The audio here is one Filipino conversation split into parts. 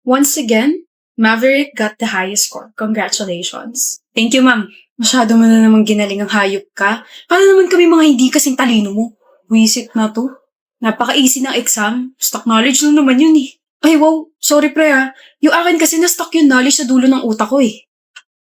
Once again, Maverick got the highest score. Congratulations. Thank you, ma'am. Masyado mo na namang ginaling ang hayop ka. Paano naman kami mga hindi kasing talino mo? Wisit na to. Napaka-easy ng exam. Stock knowledge lang naman yun eh. Ay wow, sorry pre ha. Yung akin kasi na-stock yung knowledge sa dulo ng utak ko eh.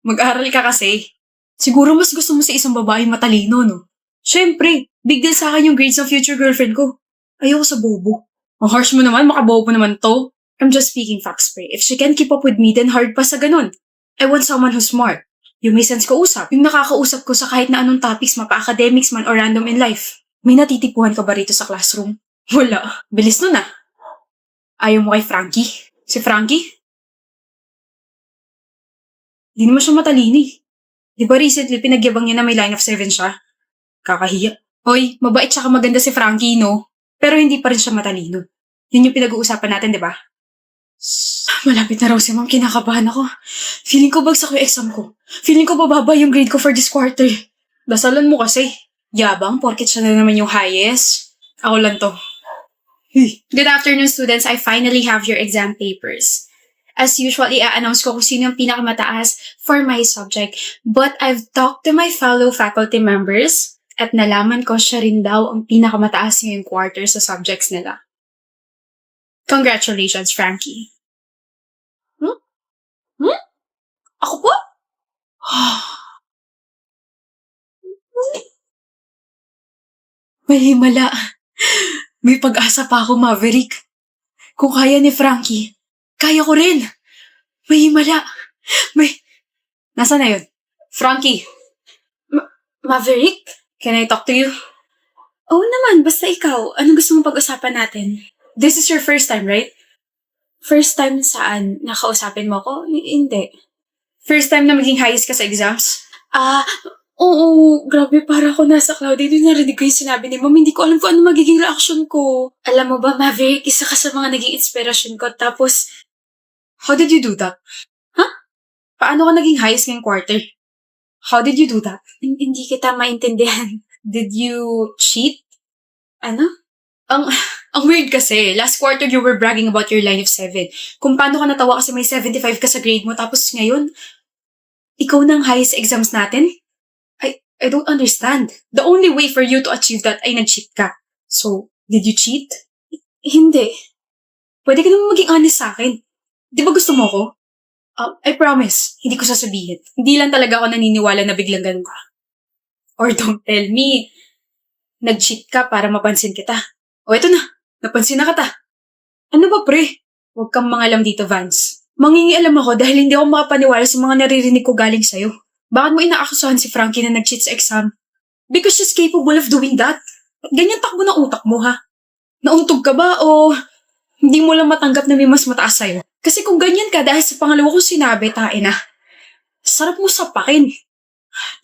Mag-aral ka kasi. Siguro mas gusto mo sa isang babae matalino, no? Siyempre, big deal sa akin yung grades ng future girlfriend ko. Ayoko sa bobo. Ang harsh mo naman, makabobo naman to. I'm just speaking facts, pre. If she can keep up with me, then hard pa sa ganun. I want someone who's smart. Yung may sense kausap. Yung nakakausap ko sa kahit na anong topics, mapa-academics man or random in life. May natitipuhan ka ba rito sa classroom? Wala. Bilis nun ah. Ayaw mo kay Frankie? Si Frankie? Di naman siya matalino eh. Di ba recently pinagyabang niya na may line of 7 siya? Kakahiya. Hoy, mabait siya maganda si Frankie, no? Pero hindi pa rin siya matalino. Yun yung pinag-uusapan natin, di ba? Malapit na raw si ma'am, kinakabahan ako. Feeling ko bagsak yung exam ko. Feeling ko bababa yung grade ko for this quarter. Dasalan mo kasi. Yabang, porket siya na naman yung highest. Ako lang to. Good afternoon, students. I finally have your exam papers. As usual, i-announce ko kung sino yung pinakamataas for my subject. But I've talked to my fellow faculty members at nalaman ko siya rin daw ang pinakamataas ngayong quarter sa subjects nila. Congratulations, Frankie. Ako po? May himala. May pag-asa pa ako, Maverick. Kung kaya ni Frankie, kaya ko rin. May himala. Nasaan na yun? Frankie. Maverick? Can I talk to you? Oo naman, basta ikaw. Anong gusto mong pag-usapan natin? This is your first time, right? First time saan? Nakausapin mo ako? Hindi. First time na maging highest ka sa exams? Oo, grabe, para ako nasa cloud. Hindi narinig ko yung sinabi ni ma'am. Hindi ko alam kung ano magiging reaction ko. Alam mo ba, Maverick, isa ka sa mga naging inspirasyon ko. Tapos, how did you do that? Huh? Paano ka naging highest ngayong quarter? How did you do that? Hindi kita maintindihan. Did you cheat? Ano? Ang weird kasi, last quarter you were bragging about your line of 7. Kung paano ka natawa kasi may 75 ka sa grade mo, tapos ngayon, ikaw nang highest exams natin? I don't understand. The only way for you to achieve that ay nag-cheat ka. So, did you cheat? Hindi. Pwede ka naman maging honest sa akin. Di ba gusto mo ko? I promise, hindi ko sasabihin. Hindi lang talaga ako naniniwala na biglang ganun ka. Or don't tell me, nag-cheat ka para mapansin kita. O eto na, napansin na kita. Ano ba pre? Huwag kang mangalam dito, Vance. Mangingialam ako dahil hindi ako makapaniwala sa mga naririnig ko galing sa'yo. Bakit mo inaakusahan si Frankie na nag-cheat sa exam? Because she's capable of doing that. Ganyan takbo ng utak mo, ha? Nauntog ka ba o hindi mo lang matanggap na may mas mataas sa'yo? Kasi kung ganyan ka dahil sa pangalawa kong sinabi, tain na. Sarap mo sapakin.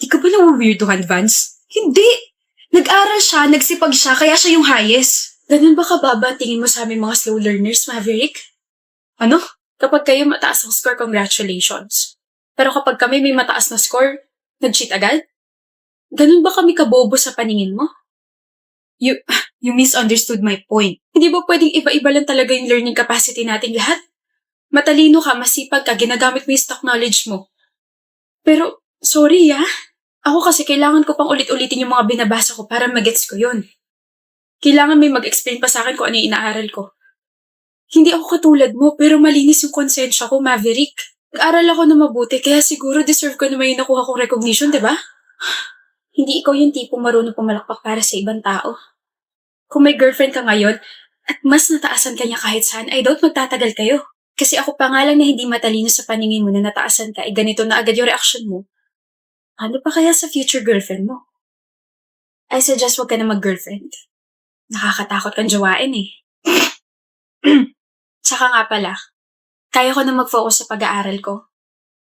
Di ka ba nawaweirdohan, Vance? Hindi! Nag-aral siya, nagsipag siya, kaya siya yung highest. Ganun ba kababa tingin mo sa aming mga slow learners, Maverick? Ano? Kapag kayo mataas ang score, congratulations. Pero kapag kami may mataas na score, nag-cheat agad? Ganun ba kami kabobo sa paningin mo? You misunderstood my point. Hindi ba pwedeng iba-iba lang talaga yung learning capacity nating lahat? Matalino ka, masipag ka, ginagamit mo yung stock knowledge mo. Pero, sorry Ako kasi kailangan ko pang ulit-ulitin yung mga binabasa ko para magets ko yun. Kailangan may mag-explain pa sa akin kung ano yung inaaral ko. Hindi ako katulad mo, pero malinis yung konsensya ko, Maverick. Nag-aral ako na mabuti, kaya siguro deserve ko naman yung nakuha kong recognition, diba? Hindi ikaw yung tipong marunong pumalakpak para sa ibang tao. Kung may girlfriend ka ngayon, at mas nataasan ka niya kahit saan, I doubt magtatagal kayo. Kasi ako pa nga lang na hindi matalino sa paningin mo na nataasan ka, ganito na agad yung reaction mo. Ano pa kaya sa future girlfriend mo? I suggest wag ka na mag-girlfriend. Nakakatakot kang jawain eh. Tsaka nga pala, kaya ko na mag-focus sa pag-aaral ko.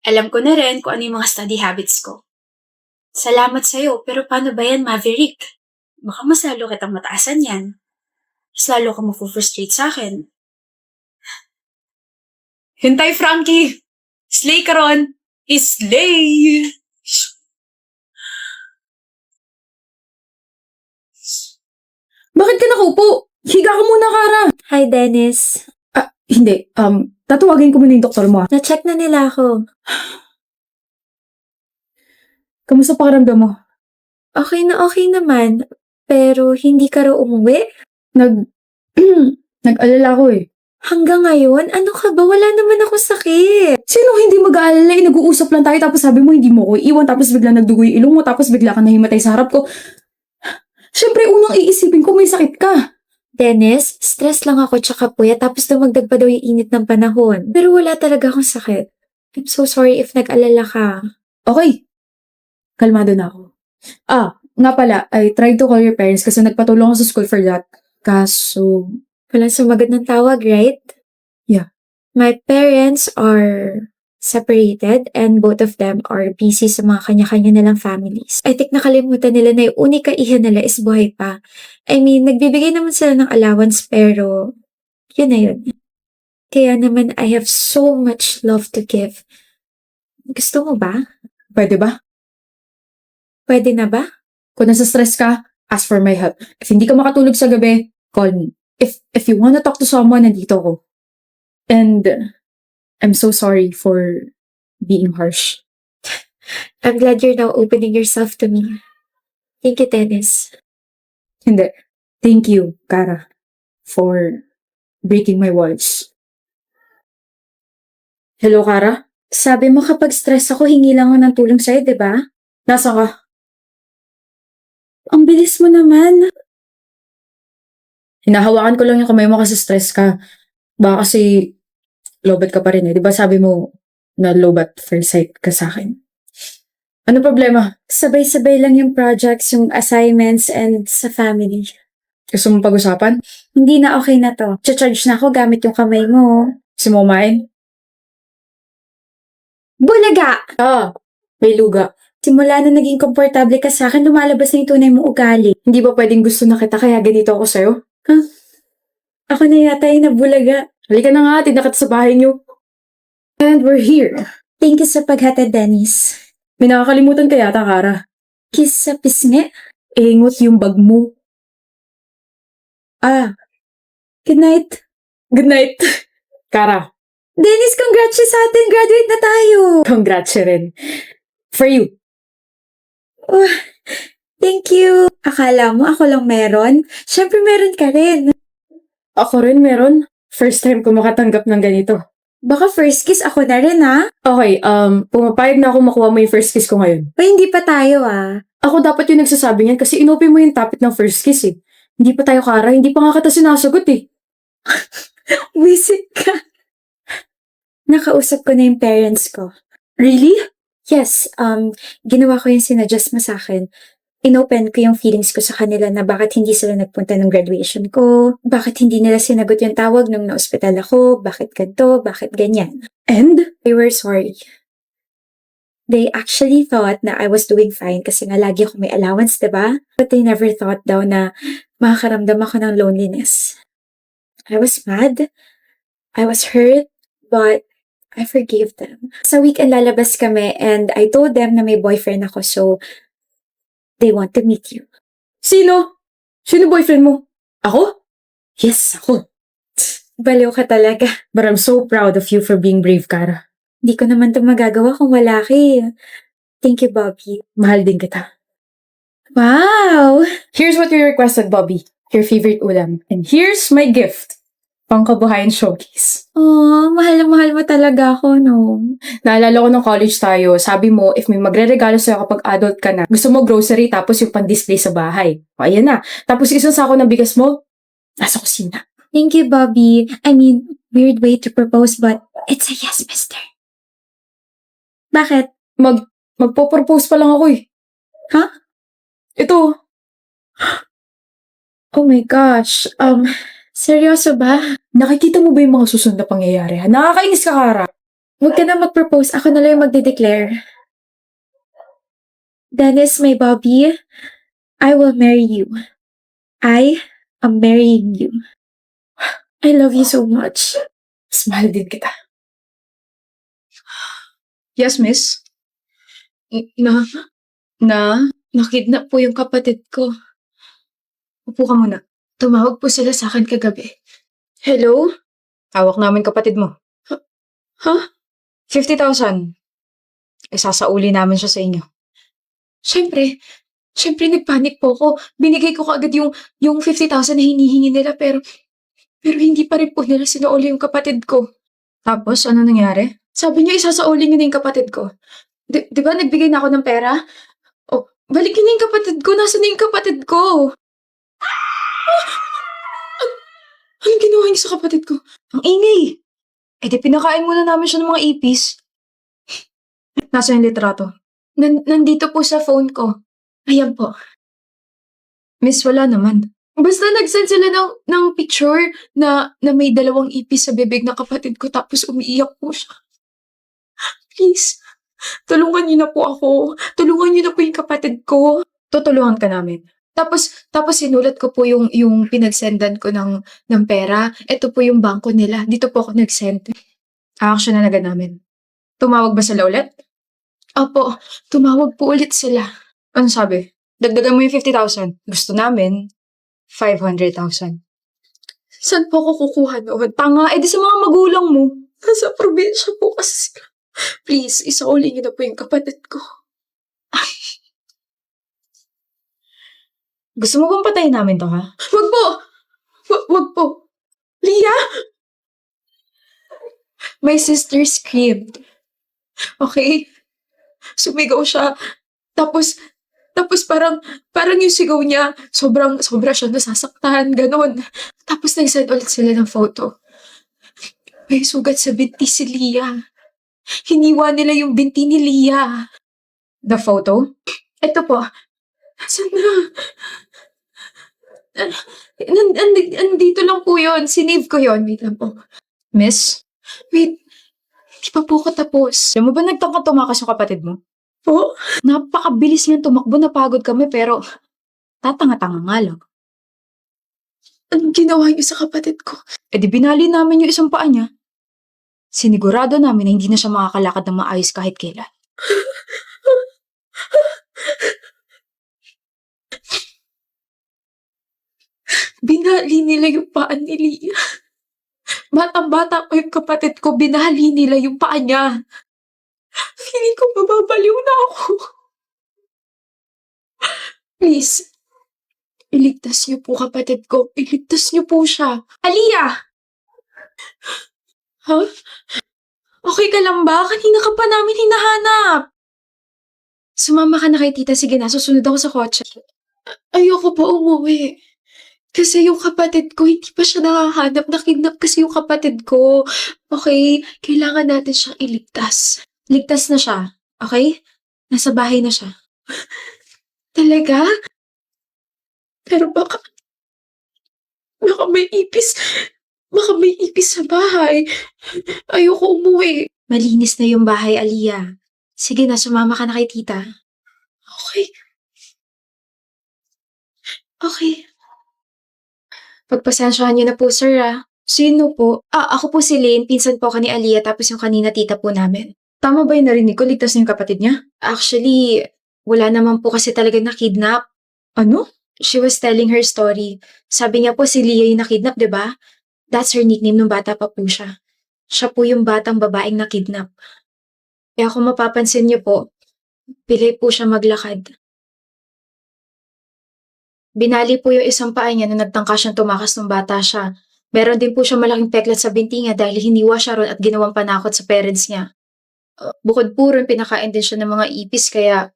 Alam ko na rin kung ano yung mga study habits ko. Salamat sa'yo, pero paano ba yan, Maverick? Baka mas lalo kitang mataasan yan. Mas lalo ka mag-frustrate sa akin. Hintay, Frankie! Slay ka ron! Slay! Bakit ka nakaupo? Higa ka muna, Kara. Hi, Dennis. Hindi, tatawagin ko muna yung doktor mo. Na-check na nila ako. Kamusta pakiramdam mo? Okay na okay naman. Pero hindi ka raw umuwi? Nag-alala ko eh. Hanggang ngayon? Ano ka ba? Wala naman akong sakit. Sino hindi mag-aalala eh? Nag-uusap lang tayo tapos sabi mo hindi mo ko iwan tapos bigla nagdugo yung ilong mo tapos bigla ka nahimatay sa harap ko. Siyempre, unang iisipin ko may sakit ka. Dennis, stress lang ako tsaka puya tapos dumagdag pa daw yung init ng panahon. Pero wala talaga akong sakit. I'm so sorry if nag-alala ka. Okay. Kalmado na ako. Nga pala, I tried to call your parents kasi nagpatulong ako sa school for that. Kaso, Walang sumagot ng tawag, right? Yeah. My parents are separated and both of them are busy sa mga kanya-kanya nilang families. I think nakalimutan nila na yung unika iha nila is buhay pa. I mean, nagbibigay naman sila ng allowance pero yun na yun. Kaya naman I have so much love to give. Gusto mo ba? pwede ba? Pwede na ba? Kung nasa stress ka, ask for my help. If hindi ka makatulog sa gabi, call me. If you wanna talk to someone, nandito ko. And I'm so sorry for being harsh. I'm glad you're now opening yourself to me. Thank you, Dennis. Hindi. Thank you, Kara, for breaking my walls. Hello, Kara? Sabi mo kapag stress ako, hingi lang ako ng tulong sa'yo, di ba? Nasa ka? Ang bilis mo naman. Hinahawakan ko lang yung kamay mo kasi stress ka. Baka kasi lobat ka pa rin eh. Di ba sabi mo na lobat first sight ka sa akin? Ano problema? Sabay-sabay lang yung projects, yung assignments, and sa family. Gusto mo pag-usapan? Hindi na okay na to. Charge na ako gamit yung kamay mo. Gusto mo kumain? Bulaga! May luga. Simula na naging komportable ka sa akin, lumalabas na yung tunay mong ugali. Hindi ba pwedeng gusto na kita kaya ganito ako sa'yo? Ako na yata yung nabulaga. Halika na nga, tinda kita sa bahay niyo. And we're here. Thank you sa paghatid, Dennis. May nakakalimutan ka yata, Kara. Kiss sa pisngi. Ingot yung bag mo. Good night. Good night. Kara, Dennis, congrats sa atin. Graduate na tayo. congrats rin. For you. Thank you. Akala mo ako lang meron? Siyempre meron ka rin. Ako rin meron. First time ko makatanggap ng ganito. Baka first kiss ako na rin, ha? Okay, pumapayag na ako makuha mo yung first kiss ko ngayon. O hindi pa tayo, ah. Ako dapat yung nagsasabi niyan kasi inopen mo yung topic ng first kiss eh. Hindi pa tayo, Kara. Hindi pa nga kita sinasagot eh. Visit ka. Nakausap ko na yung parents ko. Really? Yes, ginawa ko yung sinadjust mo sa akin. Inopen ko yung feelings ko sa kanila na bakit hindi sila nagpunta ng graduation ko, bakit hindi nila sinagot yung tawag nung na-hospital ako, bakit ganito, bakit ganyan. And? They were sorry. They actually thought na I was doing fine kasi nga lagi ako may allowance, diba? But they never thought daw na makakaramdam ako ng loneliness. I was mad. I was hurt. But I forgave them. Sa weekend lalabas kami and I told them na may boyfriend ako so they want to meet you. Sino? Sino boyfriend mo? Ako? Yes, ako. Baliw ka talaga. But I'm so proud of you for being brave, Kara. Di ko naman ito magagawa kung wala ka eh. Thank you, Bobby. Mahal din kita. Wow! Here's what you requested, Bobby. Your favorite ulam. And here's my gift. Pangkabuhayan showcase. Oh, mahal na mahal mo talaga ako, no? Naalala ko nung college tayo, sabi mo, if may magre-regalo sa'yo kapag adult ka na, gusto mo grocery tapos yung pan-display sa bahay. O, ayan na. Tapos isang sako ng bigas mo, nasa kusina. Thank you, Bobby. I mean, weird way to propose but it's a yes, mister. Bakit? Magpo-propose pa lang ako eh. Ha? Ito. Oh my gosh. Seryoso ba? Nakikita mo ba yung mga susunod na pangyayari? Nakakainis ka, Kara. Huwag ka na mag-propose. Ako na lang yung magde-declare. Dennis, my Bobby, I will marry you. I am marrying you. I love you so much. Mas mahal din kita. Yes, miss. Nakidnap po yung kapatid ko. Upo ka muna. Tumawag po sila sa akin kagabi. Hello? Hawak namin kapatid mo. Ha? 50,000. Isasauli namin siya sa inyo. Siyempre nagpanik po ako. Binigay ko kaagad yung 50,000 na hinihingi nila pero hindi pa rin po nila sinauli yung kapatid ko. Tapos, ano nangyari? Sabi niya isasauli niyo na yung kapatid ko. Di ba nagbigay na ako ng pera? Oh, balikin niyo yung kapatid ko. Nasaan na yung kapatid ko? Anong ginawa niyo sa kapatid ko? Ang ingay! Eh di pinakain muna namin siya ng mga ipis. Nasa yung litrato? Nandito po sa phone ko. Ayan po. Miss, wala naman. Basta nag-send sila ng picture na may 2 ipis sa bibig ng kapatid ko tapos umiiyak po siya. Please, tulungan niyo na po ako. Tulungan niyo na po yung kapatid ko. Tutulungan ka namin. Tapos sinulat ko po yung pinagsendan ko ng pera. Ito po yung bangko nila. Dito po ako nag-send. Action na agad namin. Tumawag ba sila ulit? Opo, tumawag po ulit sila. Ano sabi? Dagdagan mo yung 50,000. Gusto namin, 500,000. Saan po ako kukuha noon? Tanga, edi sa mga magulang mo. Nasa probinsya po kasi sila. Please, isauli niyo na po yung kapatid ko. Gusto mo bang patayin namin to, ha? Wag po! Wag po! Leah! My sister screamed. Okay? Sumigaw siya. Tapos parang yung sigaw niya, sobra siya nasasaktan, ganon. Tapos nag-send ulit sila ng photo. May sugat sa binti si Leah. Hiniwa nila yung binti ni Leah. The photo? Ito po. Nasaan na? Andito lang po yun. Sinave ko yun. Wait lang po. Miss, Wait. Hindi pa po ako tapos. alam mo ba nagtangka tumakas yung kapatid mo? Po? Napakabilis niyang tumakbo, napagod kami, pero tatanga-tanga nga lang. Anong ginawa niyo sa kapatid ko? Eh di binali namin yung isang paa niya. Sinigurado namin na hindi na siya makakalakad ng maayos kahit kailan. Binali nila yung paa ni Leah. Batang-bata ko yung kapatid ko, binali nila yung paa niya. Feeling ko mababaliw na ako. Please, iligtas niyo po kapatid ko. Iligtas niyo po siya. Aliyah! Ha? Okay ka lang ba? Kanina ka pa namin hinahanap. Sumama ka na kay tita, sige na, susunod ako sa kotse. Ayoko pa umuwi. Kasi yung kapatid ko, hindi pa siya nakahanap. Nakidnap kasi yung kapatid ko. Okay? Kailangan natin siyang iligtas. Ligtas na siya, okay? Nasa bahay na siya. Talaga? Pero baka may ipis. Baka may ipis sa bahay. Ayoko umuwi. Malinis na yung bahay, Aliyah. Sige na, sumama ka na kay tita. Okay. Okay. Pagpasensyahan niyo na po, sir, ah. Sino po? Ako po si Lynn, pinsan po ka ni Aliyah, tapos yung kanina tita po namin. Tama ba yung narinig ko? Ligtas na yung kapatid niya? Actually, wala naman po kasi talaga nakidnap. Ano? She was telling her story. Sabi niya po si Leah yung nakidnap, di ba? That's her nickname nung bata pa po siya. Siya po yung batang babaeng nakidnap. Kaya kung mapapansin niyo po, pilay po siya maglakad. Binali po yung isang paa niya nung nagtangka siyang tumakas nung bata siya. Meron din po siya malaking peklat sa binti niya dahil hiniwa siya ron at ginawang panakot sa parents niya. Bukod po ron, pinakain din siya ng mga ipis kaya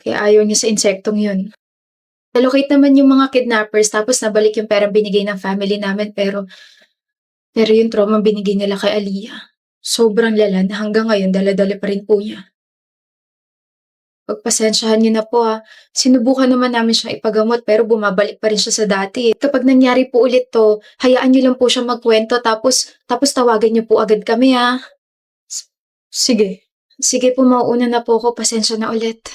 ayaw niya sa insektong yun. Nalocate naman yung mga kidnappers tapos nabalik yung perang binigay ng family namin pero yung trauma binigay nila kay Aliyah. Sobrang lala na hanggang ngayon dala-dala pa rin po niya. Pagpasensyahan niyo na po ha. Sinubukan naman namin siyang ipagamot pero bumabalik pa rin siya sa dati. Kapag nangyari po ulit to, hayaan niyo lang po siya magkwento tapos tawagan niyo po agad kami ha. Sige. Sige po, mauuna na po ako. Pasensya na ulit.